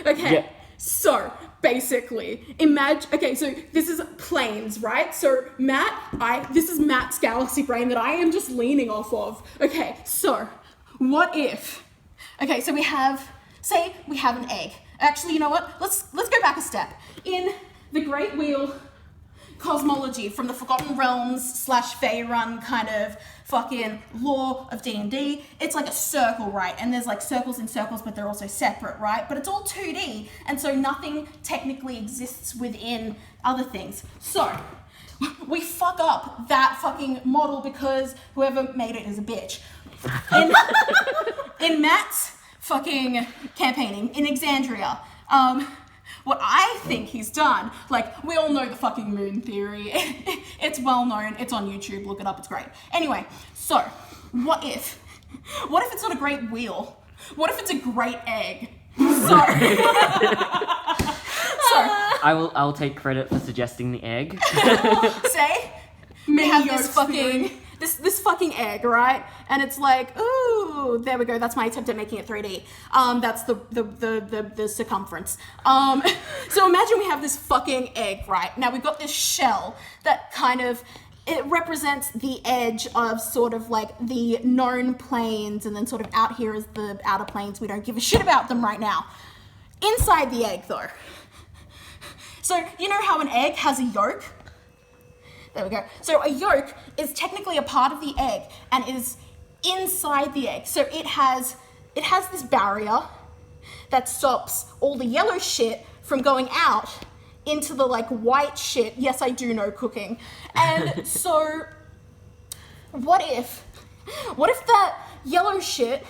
Okay, Yeah. so basically, imagine. Okay, so this is planes, right? So this is Matt's galaxy brain that I am just leaning off of. Okay, so what if? Okay, so say we have an egg. Actually, you know what? Let's go back a step. In the Great Wheel cosmology from the Forgotten Realms / Faerun kind of fucking lore of D&D, it's like a circle, right? And there's like circles in circles, but they're also separate, right? But it's all 2D, and so nothing technically exists within other things. So we fuck up that fucking model because whoever made it is a bitch. In Matt's fucking campaigning in Exandria, what I think he's done, like, we all know the fucking moon theory. It's well known. It's on YouTube. Look it up. It's great. Anyway, so what if it's not a great wheel? What if it's a great egg? So I'll take credit for suggesting the egg. say we have this fucking egg, right? And it's like, ooh, there we go. That's my attempt at making it 3D. That's the circumference. So imagine we have this fucking egg, right? Now we've got this shell that kind of, it represents the edge of sort of like the known planes, and then sort of out here is the outer planes. We don't give a shit about them right now. Inside the egg though. So you know how an egg has a yolk? There we go. So a yolk is technically a part of the egg and is inside the egg. So it has this barrier that stops all the yellow shit from going out into the like white shit. Yes, I do know cooking. And so what if that yellow shit,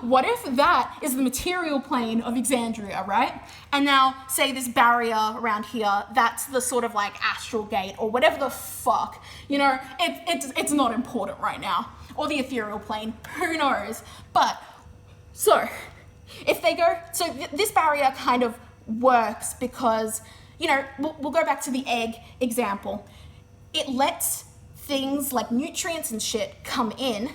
what if that is the material plane of Exandria, right? And now, say this barrier around here, that's the sort of like astral gate or whatever the fuck. You know, it's not important right now. Or the ethereal plane, who knows? But, so, if they go, so this barrier kind of works because, you know, we'll go back to the egg example. It lets things like nutrients and shit come in,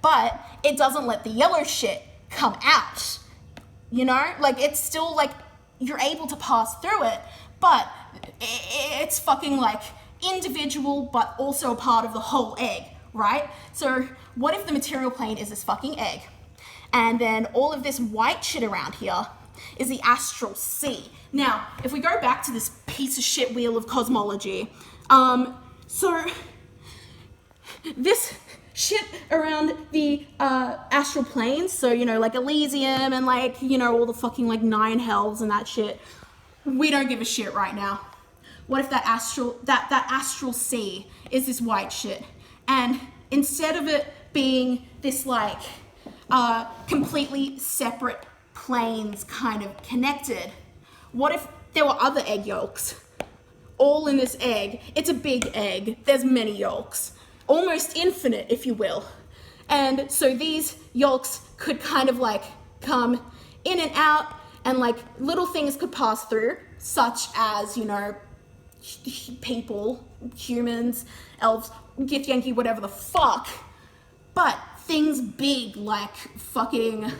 but it doesn't let the yellow shit come out, you know? Like, it's still, like, you're able to pass through it, but it's fucking, like, individual, but also a part of the whole egg, right? So, what if the material plane is this fucking egg, and then all of this white shit around here is the astral sea? Now, if we go back to this piece of shit wheel of cosmology, so, this shit around the astral planes, so, you know, like Elysium and like, you know, all the fucking like 9 hells and that shit, we don't give a shit right now. What if that astral sea is this white shit, and instead of it being this like completely separate planes kind of connected, what if there were other egg yolks all in this egg? It's a big egg, there's many yolks, almost infinite, if you will. And so these yolks could kind of like come in and out, and like little things could pass through, such as, you know, people, humans, elves, Githyanki, whatever the fuck. But things big like fucking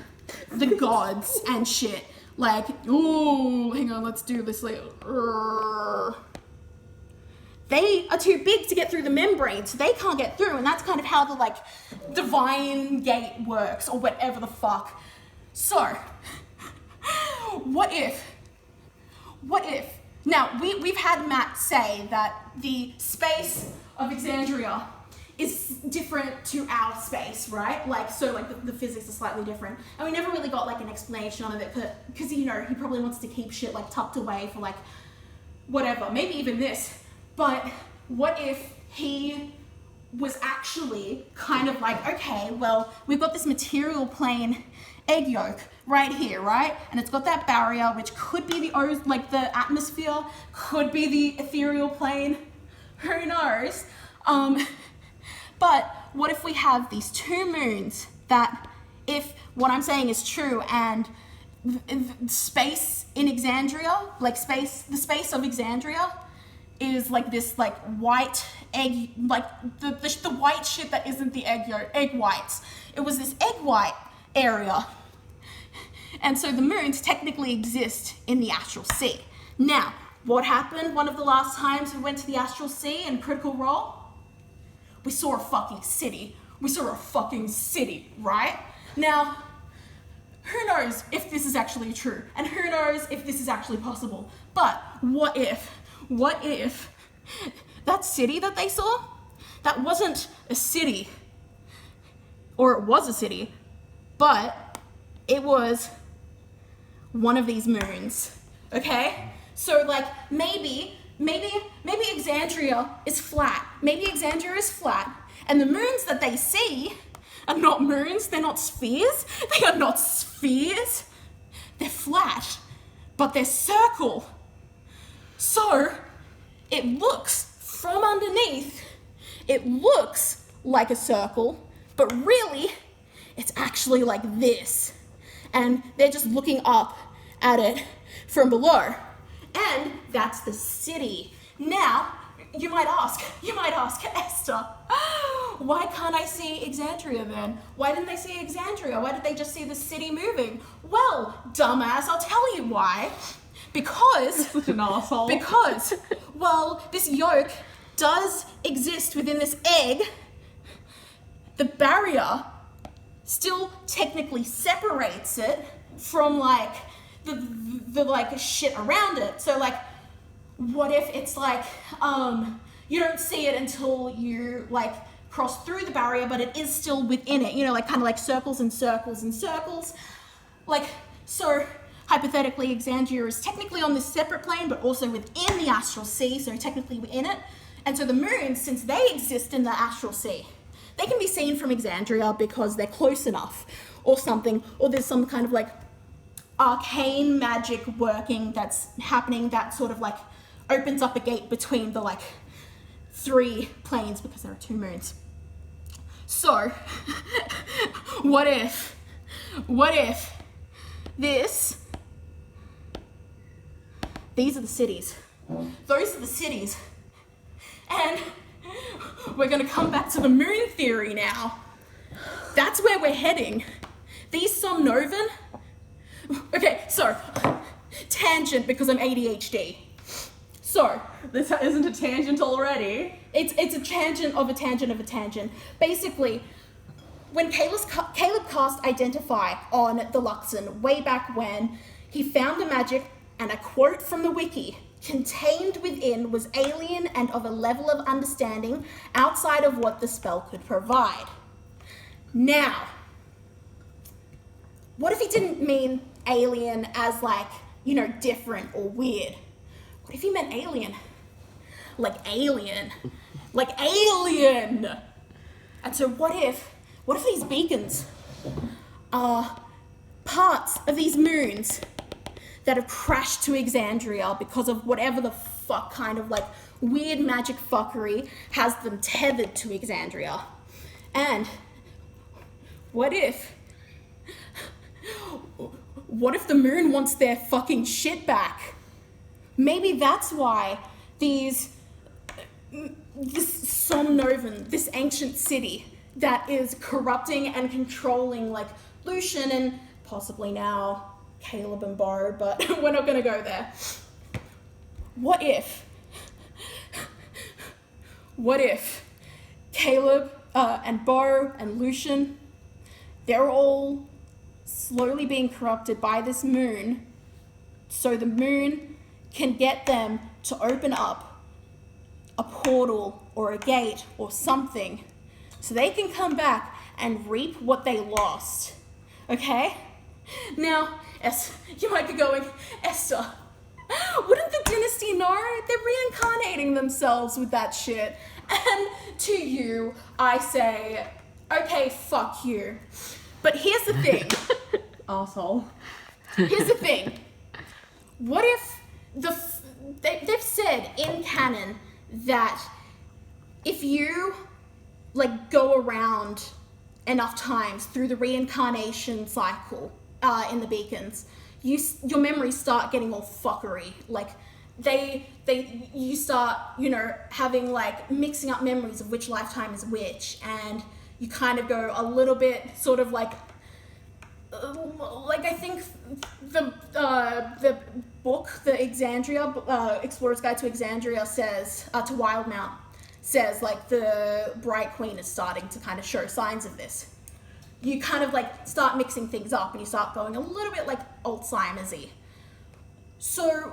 the gods and shit. Like, ooh, hang on, let's do this later. They are too big to get through the membrane, so they can't get through, and that's kind of how the, like, divine gate works, or whatever the fuck. So, what if, now, we've had Matt say that the space of Exandria is different to our space, right? Like, so, like, the physics are slightly different, and we never really got, like, an explanation on it, because, you know, he probably wants to keep shit, like, tucked away for, like, whatever, maybe even this. But what if he was actually kind of like, okay, well, we've got this material plane egg yolk right here, right? And it's got that barrier, which could be the atmosphere, could be the ethereal plane, who knows? But what if we have these 2 moons that, if what I'm saying is true, and space in Exandria, like the space of Exandria, is like this like white egg, like the white shit that isn't the egg whites. It was this egg white area. And so the moons technically exist in the astral sea. Now, what happened one of the last times we went to the astral sea in Critical Role? We saw a fucking city. We saw a fucking city, right? Now, who knows if this is actually true? And who knows if this is actually possible? But what if that city that they saw, that wasn't a city, or it was a city, but it was one of these moons, okay? So like maybe Exandria is flat. Maybe Exandria is flat, and the moons that they see are not moons, they're not spheres. They are not spheres. They're flat, but they're circle. So it looks from underneath, it looks like a circle, but really it's actually like this. And they're just looking up at it from below. And that's the city. Now, you might ask, Esther, why can't I see Exandria then? Why didn't they see Exandria? Why did they just see the city moving? Well, dumbass, I'll tell you why. Because... You're such an asshole. Because, well, this yolk does exist within this egg. The barrier still technically separates it from like the like shit around it. So like, what if it's like you don't see it until you like cross through the barrier, but it is still within it, you know, like kind of like circles and circles and circles. Like, so hypothetically Exandria is technically on this separate plane, but also within the astral sea, so technically within it. And so the moons, since they exist in the astral sea, they can be seen from Exandria because they're close enough or something, or there's some kind of like arcane magic working that's happening that sort of like opens up a gate between the like 3 planes because there are 2 moons. So, what if these are the cities, those are the cities, and we're gonna come back to the moon theory now. That's where we're heading. These somnovan, okay, so, tangent because I'm ADHD. So, This isn't a tangent already. it's a tangent of a tangent of a tangent. Basically, when Caleb cast Identify on the Luxon way back when, he found the magic, and a quote from the wiki, contained within was alien and of a level of understanding outside of what the spell could provide. Now, what if he didn't mean alien as like, you know, different or weird? What if he meant alien? Like alien. Like alien! And so what if these beacons are parts of these moons that have crashed to Exandria because of whatever the fuck kind of like weird magic fuckery has them tethered to Exandria? And what if the moon wants their fucking shit back? Maybe that's why this Somnovan, this ancient city that is corrupting and controlling like Lucian and possibly now Caleb and Bo, but we're not gonna go there. What if Caleb and Bo and Lucian, they're all slowly being corrupted by this moon, so the moon can get them to open up a portal or a gate or something so they can come back and reap what they lost, okay? Now, you might be going, Esther, wouldn't the dynasty know? They're reincarnating themselves with that shit. And to you, I say, okay, fuck you. But here's the thing. Asshole. Here's the thing. What if they've said in canon that if you like go around enough times through the reincarnation cycle in the beacons, your memories start getting all fuckery. Like you start, you know, having like mixing up memories of which lifetime is which, and you kind of go a little bit sort of like like I think the book, the Exandria, Explorer's Guide to Exandria says, to Wildmount, says like the Bright Queen is starting to kind of show signs of this. You kind of like start mixing things up and you start going a little bit like Alzheimer's-y. So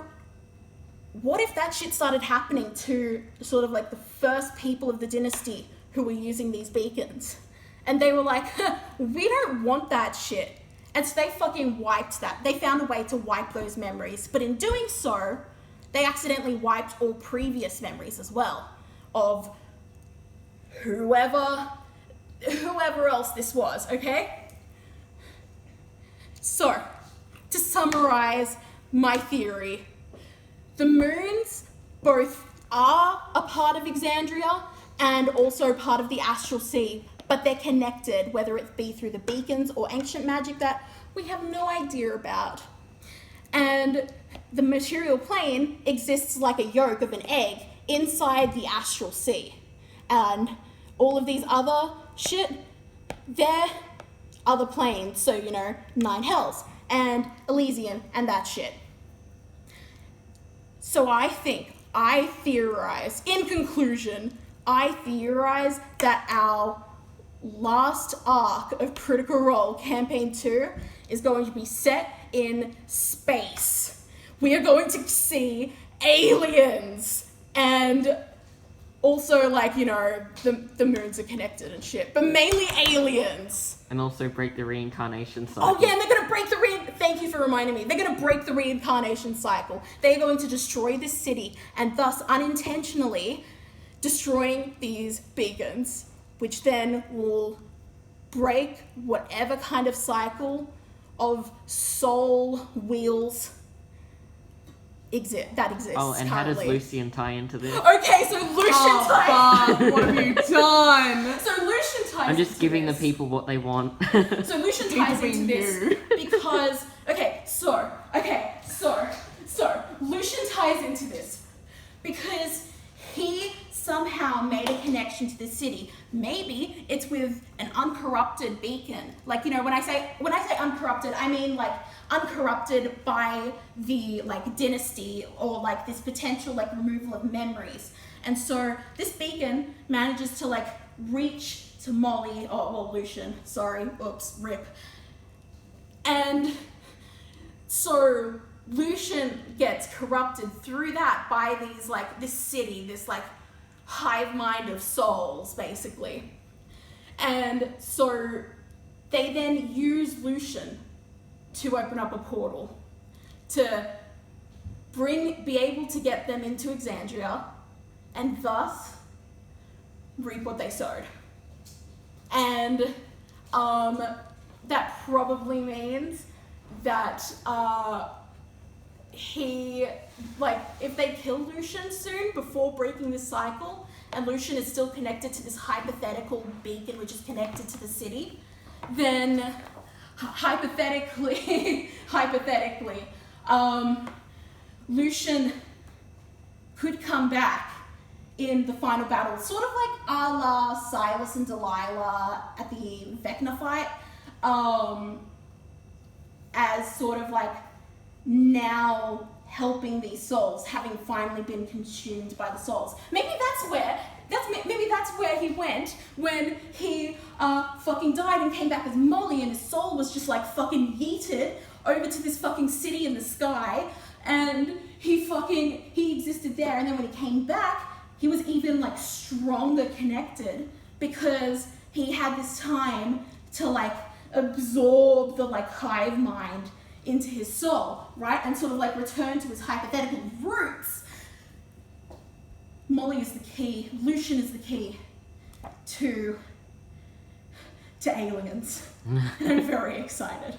what if that shit started happening to sort of like the first people of the dynasty who were using these beacons? And they were like, we don't want that shit. And so they fucking wiped that. They found a way to wipe those memories. But in doing so, they accidentally wiped all previous memories as well of whoever else this was, okay? So, to summarize my theory, the moons both are a part of Exandria and also part of the astral sea, but they're connected, whether it be through the beacons or ancient magic that we have no idea about. And the material plane exists like a yolk of an egg inside the astral sea. And all of these other shit, they're other planes, so, you know, 9 hells and Elysium and that shit. So I theorize, in conclusion, I theorize that our last arc of Critical Role Campaign 2 is going to be set in space. We are going to see aliens and also, like, you know, the moons are connected and shit, but mainly aliens. And also break the reincarnation cycle. Oh yeah, and they're gonna break the thank you for reminding me. They're gonna break the reincarnation cycle. They're going to destroy this city and thus unintentionally destroying these beacons, which then will break whatever kind of cycle of soul wheels that exists. Oh, and currently. how does Lucian tie into this? Okay, so Lucian ties. Fuck, what have you done? So Lucian ties. I'm just into giving this. the people what they want. So Lucian ties into this because so Lucian ties into this because he somehow made a connection to the city. Maybe it's with an uncorrupted beacon. Like, you know, when I say uncorrupted, I mean like uncorrupted by the like dynasty or like this potential like removal of memories. And so this beacon manages to like reach to Lucian, sorry, oops, rip. And so Lucian gets corrupted through that by these like this city, this like hive mind of souls basically. And so they then use Lucian to open up a portal to be able to get them into Exandria and thus reap what they sowed. And that probably means that if they kill Lucian soon before breaking this cycle, and Lucian is still connected to this hypothetical beacon which is connected to the city, then hypothetically, Lucian could come back in the final battle, sort of like a la Silas and Delilah at the Vecna fight, as sort of like now helping these souls, having finally been consumed by the souls. Maybe that's where he went when he fucking died and came back as Molly, and his soul was just like fucking yeeted over to this fucking city in the sky, and he existed there, and then when he came back, he was even like stronger connected because he had this time to like absorb the like hive mind into his soul, right? And sort of like return to his hypothetical roots. Molly is the key, Lucian is the key to aliens. And I'm very excited.